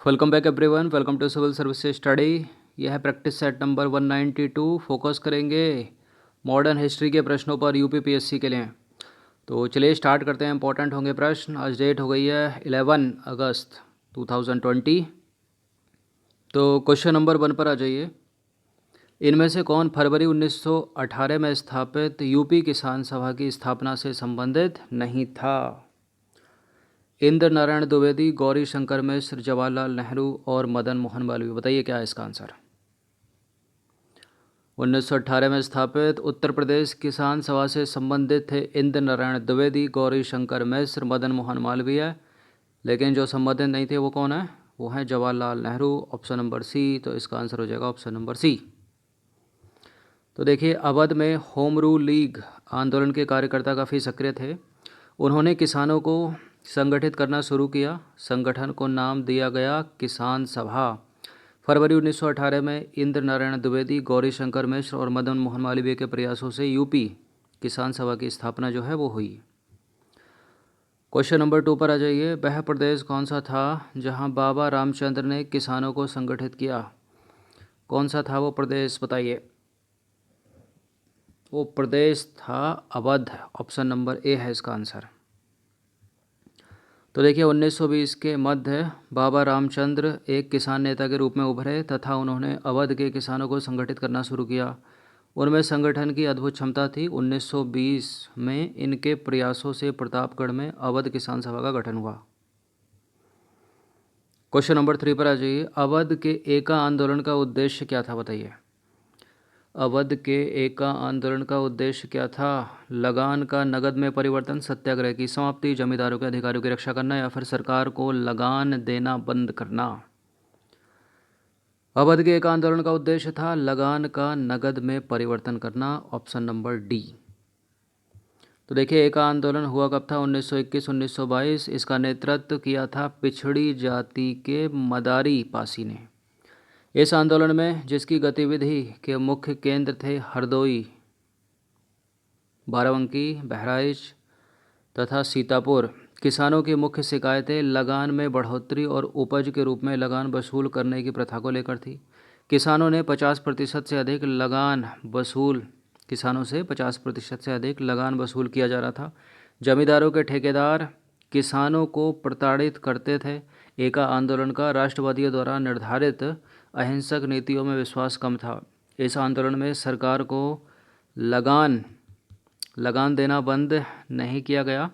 Welcome back everyone, welcome to civil services study. यह है practice set number 192। Focus करेंगे modern history के प्रश्नों पर यूपीपीएससी के लिए। तो चलिए स्टार्ट करते हैं। इंपॉर्टेंट होंगे प्रश्न। आज डेट हो गई है 11 अगस्त 2020। तो क्वेश्चन नंबर 1 पर आ जाइए। इनमें से कौन फरवरी 1918 में स्थापित यूपी किसान सभा की स्थापना से संबंधित नहीं था? इंद्र नारायण द्विवेदी, गौरी शंकर मिश्र, जवाहरलाल नेहरू और मदन मोहन मालवीय। बताइए क्या है इसका आंसर। 1918 में स्थापित उत्तर प्रदेश किसान सभा से संबंधित थे इंद्र नारायण द्विवेदी, गौरी शंकर मिश्र, मदन मोहन मालवीय। लेकिन जो संबंधित नहीं थे वो कौन है? वो हैं Jawaharlal Nehru. Option number C. तो इसका आंसर हो जाएगा ऑप्शन नंबर सी। तो देखिए, अवध में होम रूल लीग आंदोलन के कार्यकर्ता काफ़ी सक्रिय थे। उन्होंने किसानों को संगठित करना शुरू किया। संगठन को नाम दिया गया किसान सभा। फरवरी 1918 में इंद्र नारायण द्विवेदी, गौरी शंकर मिश्र और मदन मोहन मालवीय के प्रयासों से यूपी किसान सभा की स्थापना जो है वो हुई। क्वेश्चन नंबर 2 पर आ जाइए। वह प्रदेश कौन सा था जहां बाबा रामचंद्र ने किसानों को संगठित किया? कौन सा था वो प्रदेश, बताइए। वो प्रदेश था अवध। ऑप्शन नंबर ए है इसका आंसर। तो देखिए, 1920 के मध्य बाबा रामचंद्र एक किसान नेता के रूप में उभरे तथा उन्होंने अवध के किसानों को संगठित करना शुरू किया। उनमें संगठन की अद्भुत क्षमता थी। 1920 में इनके प्रयासों से प्रतापगढ़ में अवध किसान सभा का गठन हुआ। क्वेश्चन नंबर 3 पर आ जाइए। अवध के एका आंदोलन का उद्देश्य क्या था, बताइए। अवध के एका आंदोलन का उद्देश्य क्या था? लगान का नगद में परिवर्तन, सत्याग्रह की समाप्ति, जमींदारों के अधिकारों की रक्षा करना या फिर सरकार को लगान देना बंद करना। अवध के एका आंदोलन का उद्देश्य था लगान का नगद में परिवर्तन करना। Option number D. तो देखिए, एका आंदोलन हुआ कब था? 1921-1922। इसका नेतृत्व किया था पिछड़ी जाति के मदारी पासी ने। इस आंदोलन में जिसकी गतिविधि के मुख्य केंद्र थे हरदोई, बाराबंकी, बहराइच तथा सीतापुर। किसानों की मुख्य शिकायतें लगान में बढ़ोतरी और उपज के रूप में लगान वसूल करने की प्रथा को लेकर थी। किसानों से 50% से अधिक लगान वसूल किया जा रहा था। जमींदारों के ठेकेदार किसानों को प्रताड़ित करते थे। एका आंदोलन का राष्ट्रवादियों द्वारा निर्धारित अहिंसक नीतियों में विश्वास कम था। इस आंदोलन में सरकार को लगान देना बंद नहीं किया गया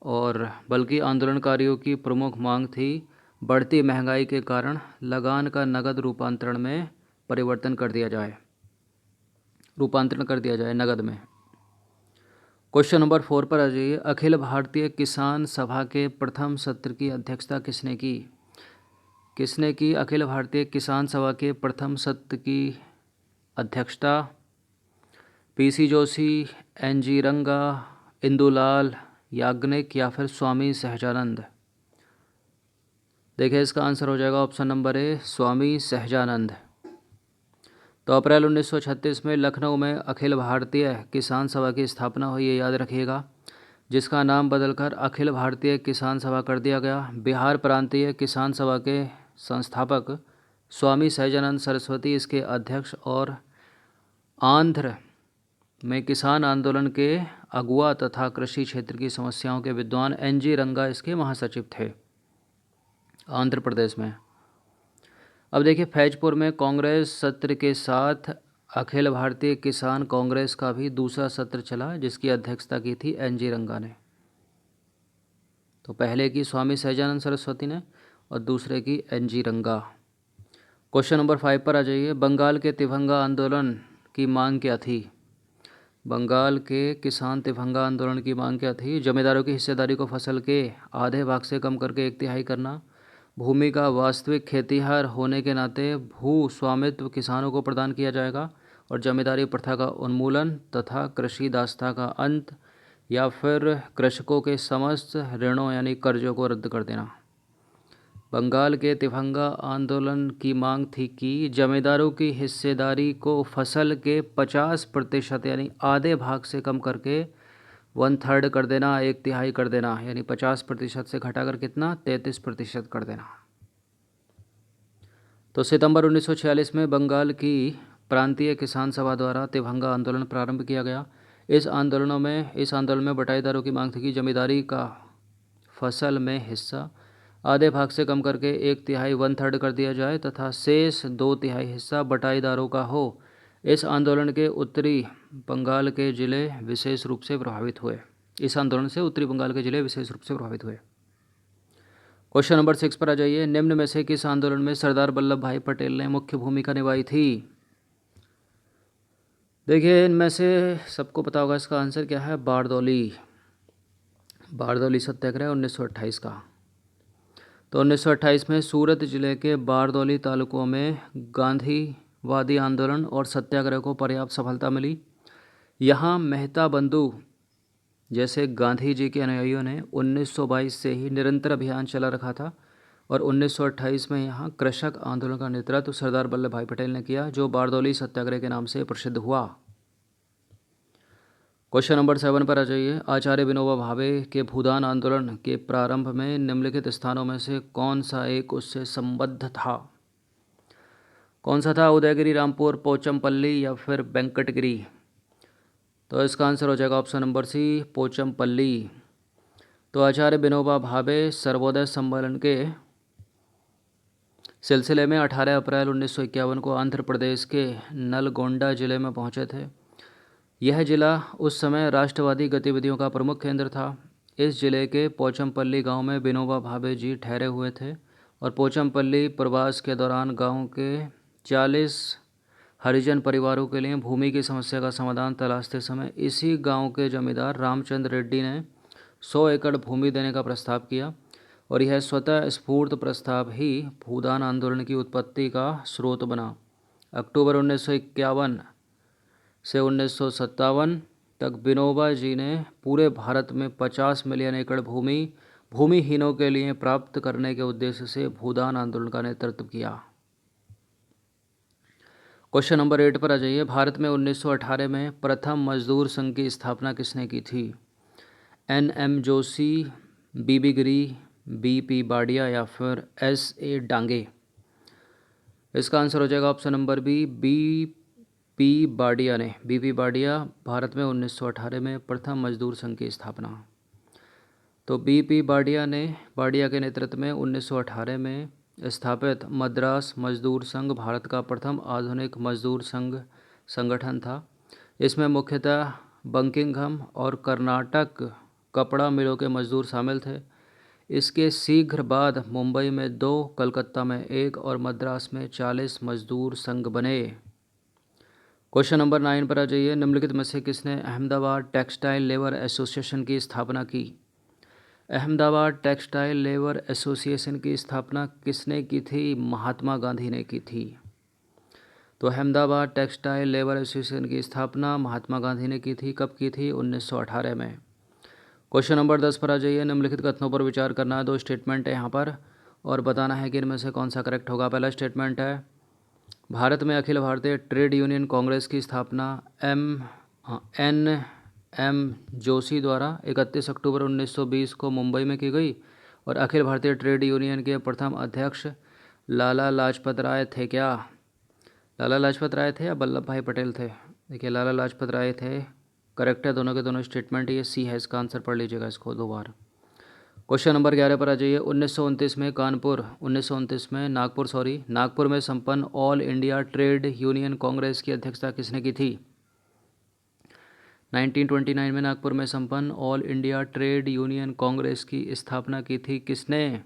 और बल्कि आंदोलनकारियों की प्रमुख मांग थी बढ़ती महंगाई के कारण लगान का नगद रूपांतरण कर दिया जाए नगद में। क्वेश्चन नंबर 4 पर आ जाइए। अखिल भारतीय किसान सभा के प्रथम सत्र की अध्यक्षता किसने की? अखिल भारतीय किसान सभा के प्रथम सत्र की अध्यक्षता? पीसी जोशी, एनजी रंगा, इंदुलाल याग्निक या फिर स्वामी सहजानंद। देखिए, इसका आंसर हो जाएगा option number A, Swami Sahajanand. तो अप्रैल 1936 में लखनऊ में अखिल भारतीय किसान सभा की स्थापना हुई, ये याद रखिएगा, जिसका नाम बदलकर अखिल भारतीय किसान सभा कर दिया गया। बिहार प्रांतीय किसान सभा के संस्थापक स्वामी सहजानंद सरस्वती इसके अध्यक्ष और आंध्र में किसान आंदोलन के अगुआ तथा कृषि क्षेत्र की समस्याओं के विद्वान एनजी रंगा इसके महासचिव थे, आंध्र प्रदेश में। अब देखिए, फैजपुर में कांग्रेस सत्र के साथ अखिल भारतीय किसान कांग्रेस का भी दूसरा सत्र चला, जिसकी अध्यक्षता की थी एनजी रंगा ने। तो पहले की स्वामी सहजानंद सरस्वती ने और दूसरे की एनजी रंगा। क्वेश्चन नंबर 5 पर आ जाइए। बंगाल के तिभंगा आंदोलन की मांग क्या थी? बंगाल के किसान तिभंगा आंदोलन की मांग क्या थी? जमींदारों की हिस्सेदारी को फसल के आधे भाग से कम करके 1/3 करना, भूमि का वास्तविक खेतिहर होने के नाते भू स्वामित्व किसानों को प्रदान किया जाएगा और जमींदारी प्रथा का उन्मूलन तथा कृषि दासता का अंत, या फिर कृषकों के समस्त ऋणों यानी कर्जों को रद्द कर देना। बंगाल के तिभंगा आंदोलन की मांग थी कि जमींदारों की हिस्सेदारी को फसल के 50% यानी आधे भाग से कम करके 1/3 कर देना, 1/3 कर देना, यानी 50% से घटाकर कितना, 33% कर देना। तो सितंबर 1946 में बंगाल की प्रांतीय किसान सभा द्वारा तिभंगा आंदोलन प्रारंभ किया गया। इस आंदोलन में बटाईदारों की मांग थी कि जमींदारी का फसल में हिस्सा आधे भाग से कम करके 1/3 1/3 कर दिया जाए तथा शेष 2/3 हिस्सा बटाईदारों का हो। इस आंदोलन के उत्तरी बंगाल के जिले विशेष रूप से प्रभावित हुए। इस आंदोलन से उत्तरी बंगाल के जिले विशेष रूप से प्रभावित हुए। क्वेश्चन नंबर 6 पर आ जाइए। निम्न में से किस आंदोलन में सरदार वल्लभ भाई पटेल ने मुख्य भूमिका निभाई थी? देखिए, इनमें से सबको पता होगा इसका आंसर क्या है। बारदौली सत्याग्रह 1928 का। तो 1928 में सूरत जिले के बारदौली तालुकों में गांधीवादी आंदोलन और सत्याग्रह को पर्याप्त सफलता मिली। यहाँ मेहता बंधु जैसे गांधी जी के अनुयायियों ने 1922 से ही निरंतर अभियान चला रखा था और 1928 में यहाँ कृषक आंदोलन का नेतृत्व सरदार वल्लभ भाई पटेल ने किया, जो बारदौली सत्याग्रह के नाम से प्रसिद्ध हुआ। क्वेश्चन नंबर 7 पर आ जाइए। आचार्य विनोबा भावे के भूदान आंदोलन के प्रारंभ में निम्नलिखित स्थानों में से कौन सा एक उससे संबद्ध था? कौन सा था? उदयगिरी, रामपुर, पोचमपल्ली या फिर वेंकटगिरी? तो इसका आंसर हो जाएगा ऑप्शन नंबर सी, पोचमपल्ली। तो आचार्य विनोबा भावे सर्वोदय सम्मेलन के सिलसिले में 18 अप्रैल 1951 को आंध्र प्रदेश के नलगोंडा जिले में पहुंचे थे। यह जिला उस समय राष्ट्रवादी गतिविधियों का प्रमुख केंद्र था। इस जिले के पोचमपल्ली गांव में विनोबा भावे जी ठहरे हुए थे और पोचमपल्ली प्रवास के दौरान गांव के 40 हरिजन परिवारों के लिए भूमि की समस्या का समाधान तलाशते समय इसी गांव के जमींदार रामचंद्र रेड्डी ने 100 एकड़ भूमि देने का प्रस्ताव किया और यह स्वतः स्फूर्त प्रस्ताव ही भूदान आंदोलन की उत्पत्ति का स्रोत बना। अक्टूबर 1951 से 1957 तक विनोबा जी ने पूरे भारत में 50 मिलियन एकड़ भूमि भूमिहीनों के लिए प्राप्त करने के उद्देश्य से भूदान आंदोलन का नेतृत्व किया। क्वेश्चन नंबर 8 पर आ जाइए। भारत में 1918 में प्रथम मजदूर संघ की स्थापना किसने की थी? NM जोशी, BB गिरी, BP बाडिया या फिर SA डांगे? इसका आंसर हो जाएगा option number B, BP Badia ने। BP बाडिया भारत में 1918 में प्रथम मजदूर संघ की स्थापना। तो BP बाडिया के नेतृत्व में 1918 में स्थापित मद्रास मजदूर संघ भारत का प्रथम आधुनिक मजदूर संघ संगठन था। इसमें मुख्यतः बंकिंघम और कर्नाटक कपड़ा मिलों के मजदूर शामिल थे। इसके शीघ्र बाद मुंबई में 2, कलकत्ता में 1 और मद्रास में 40 मजदूर संघ बने। क्वेश्चन नंबर 9 पर आ जाइए। निम्नलिखित में से किसने अहमदाबाद टेक्सटाइल लेबर एसोसिएशन की स्थापना की? अहमदाबाद टेक्सटाइल लेबर एसोसिएशन की स्थापना किसने की थी? महात्मा गांधी ने की थी। तो अहमदाबाद टेक्सटाइल लेबर एसोसिएशन की स्थापना महात्मा गांधी ने की थी। कब की थी? 1918 में। क्वेश्चन नंबर 10 पर आ जाइए। निम्नलिखित कथनों पर विचार करना है। 2 स्टेटमेंट है यहाँ पर और बताना है कि इनमें से कौन सा करेक्ट होगा। पहला स्टेटमेंट है, भारत में Akhil Bharatiya trade Union Congress की स्थापना NM जोशी द्वारा 31 अक्टूबर 1920 को मुंबई में की गई और अखिल भारतीय ट्रेड यूनियन के प्रथम अध्यक्ष लाला लाजपत राय थे। क्या लाला लाजपत राय थे या वल्लभ भाई पटेल थे? देखिए, लाला लाजपत राय थे। करेक्ट है दोनों के दोनों स्टेटमेंट। ये सी है, इसका आंसर पढ़ लीजिएगा इसको 2 बार। क्वेश्चन नंबर 11 पर आ जाइए। 1929 में नागपुर में संपन्न All India Trade Union Congress की अध्यक्षता किसने की थी? 1929 में नागपुर में संपन्न All India Trade Union Congress की स्थापना की थी किसने?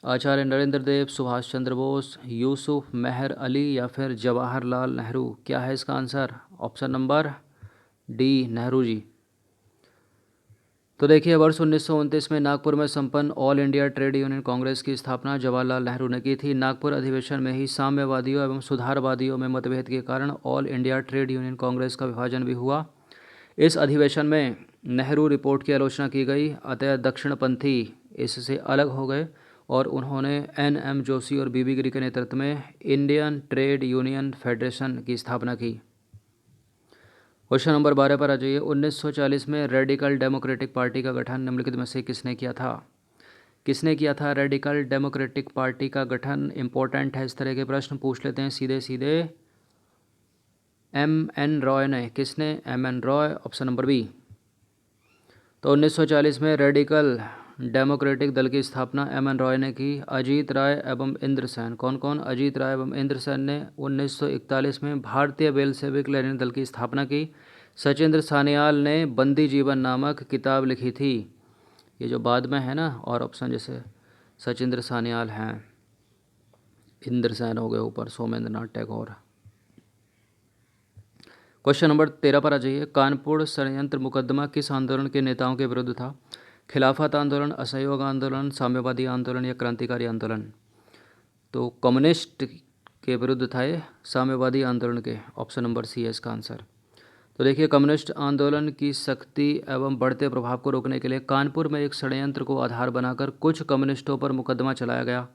आचार्य नरेंद्र देव, सुभाष चंद्र बोस, यूसुफ मेहर अली या फिर जवाहरलाल नेहरू? क्या है इसका answer? Option number D, Nehru ji. तो देखिए, वर्ष 1929 में नागपुर में संपन्न All India Trade Union Congress की स्थापना जवाहरलाल नेहरू ने की थी। नागपुर अधिवेशन में ही साम्यवादियों एवं सुधारवादियों में मतभेद के कारण all India Trade Union Congress का विभाजन भी हुआ। इस अधिवेशन में नेहरू रिपोर्ट की आलोचना की गई, अतः दक्षिणपंथी इससे अलग हो गए और उन्होंने NM जोशी और BB गिरी के नेतृत्व में इंडियन ट्रेड यूनियन फेडरेशन की स्थापना की। क्वेश्चन नंबर 12 पर आ जाइए। 1940 में रेडिकल डेमोक्रेटिक पार्टी का गठन निम्नलिखित में से किसने किया था? किसने किया था रेडिकल डेमोक्रेटिक पार्टी का गठन? इम्पोर्टेंट है, इस तरह के प्रश्न पूछ लेते हैं सीधे सीधे। M.N. रॉय ने। किसने? M.N. Roy, option number B. तो 1940 में रेडिकल डेमोक्रेटिक दल की स्थापना M.N. रॉय ने की। अजीत राय एवं इंद्रसेन, कौन कौन? अजीत राय एवं इंद्रसेन ने 1941 में भारतीय बेलसेविक लेनिन दल की स्थापना की। सचिंद्र सान्याल ने बंदी जीवन नामक किताब लिखी थी। ये जो बाद में है ना, और ऑप्शन जैसे सचिंद्र सान्याल हैं, इंद्रसेन हो गए ऊपर, सोमेंद्र नाथ टैगोर। क्वेश्चन नंबर 13 पर आ जाइए। कानपुर षड्यंत्र मुकदमा किस आंदोलन के नेताओं के विरुद्ध था? खिलाफत आंदोलन, असहयोग आंदोलन, साम्यवादी आंदोलन या क्रांतिकारी आंदोलन? तो कम्युनिस्ट के विरुद्ध था ये, साम्यवादी आंदोलन के। ऑप्शन नंबर सी है इसका आंसर। तो देखिए, कम्युनिस्ट आंदोलन की सख्ती एवं बढ़ते प्रभाव को रोकने के लिए कानपुर में एक षड्यंत्र को आधार बनाकर कुछ कम्युनिस्टों पर मुकदमा चलाया गया।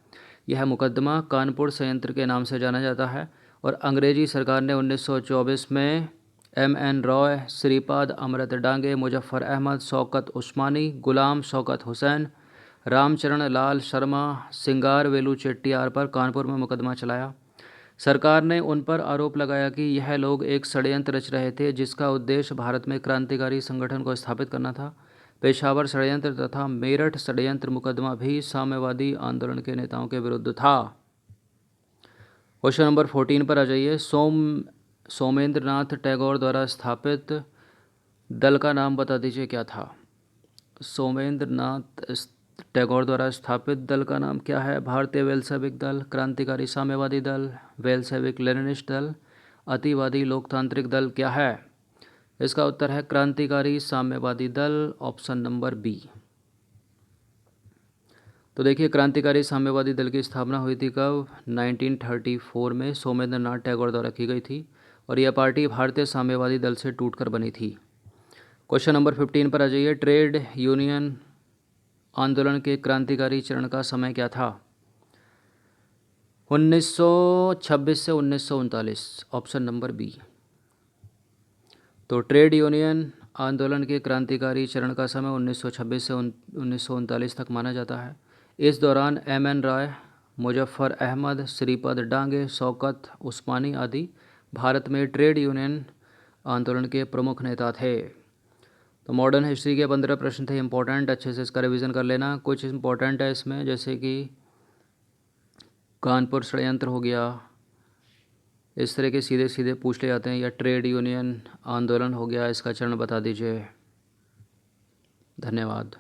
यह मुकदमा कानपुर संयंत्र के नाम से जाना जाता है और अंग्रेजी सरकार ने 1924 में M.N. रॉय, श्रीपाद अमृत डांगे, मुजफ्फर अहमद, शौकत उस्मानी, गुलाम शौकत हुसैन, रामचरण लाल शर्मा, सिंगार वेलू चेट्टियार पर कानपुर में मुकदमा चलाया। सरकार ने उन पर आरोप लगाया कि यह लोग एक षड्यंत्र रच रहे थे जिसका उद्देश्य भारत में क्रांतिकारी संगठन को स्थापित करना था। पेशावर षड्यंत्र तथा मेरठ षड्यंत्र मुकदमा भी साम्यवादी आंदोलन के नेताओं के विरुद्ध था। क्वेश्चन नंबर 14 पर आ जाइए। सोमेंद्र नाथ टैगोर द्वारा स्थापित दल का नाम बता दीजिए, क्या था? सोमेंद्र नाथ टैगोर द्वारा स्थापित दल का नाम क्या है? भारतीय वेलसेविक दल, क्रांतिकारी साम्यवादी दल, वेलसेविक लेनिनिस्ट दल, अतिवादी लोकतांत्रिक दल, क्या है? इसका उत्तर है क्रांतिकारी साम्यवादी दल, ऑप्शन नंबर बी। तो देखिए, क्रांतिकारी साम्यवादी दल की स्थापना हुई थी कब? 1934 में सोमेंद्र नाथ टैगोर द्वारा की गई थी और यह पार्टी भारतीय साम्यवादी दल से टूटकर बनी थी। क्वेश्चन नंबर 15 पर आ जाइए। ट्रेड यूनियन आंदोलन के क्रांतिकारी चरण का समय क्या था? 1926 से 1939, ऑप्शन नंबर बी। तो ट्रेड यूनियन आंदोलन के क्रांतिकारी चरण का समय 1926 से 1939 तक माना जाता है। इस दौरान M.N. रॉय, मुजफ्फर अहमद, श्रीपद डांगे, शौकत उस्मानी आदि भारत में ट्रेड यूनियन आंदोलन के प्रमुख नेता थे। तो मॉडर्न हिस्ट्री के 15 प्रश्न थे इंपॉर्टेंट, अच्छे से इसका रिवीजन कर लेना। कुछ इंपॉर्टेंट है इसमें, जैसे कि कानपुर षड्यंत्र हो गया, इस तरह के सीधे सीधे पूछ ले जाते हैं, या ट्रेड यूनियन आंदोलन हो गया, इसका चरण बता दीजिए। धन्यवाद।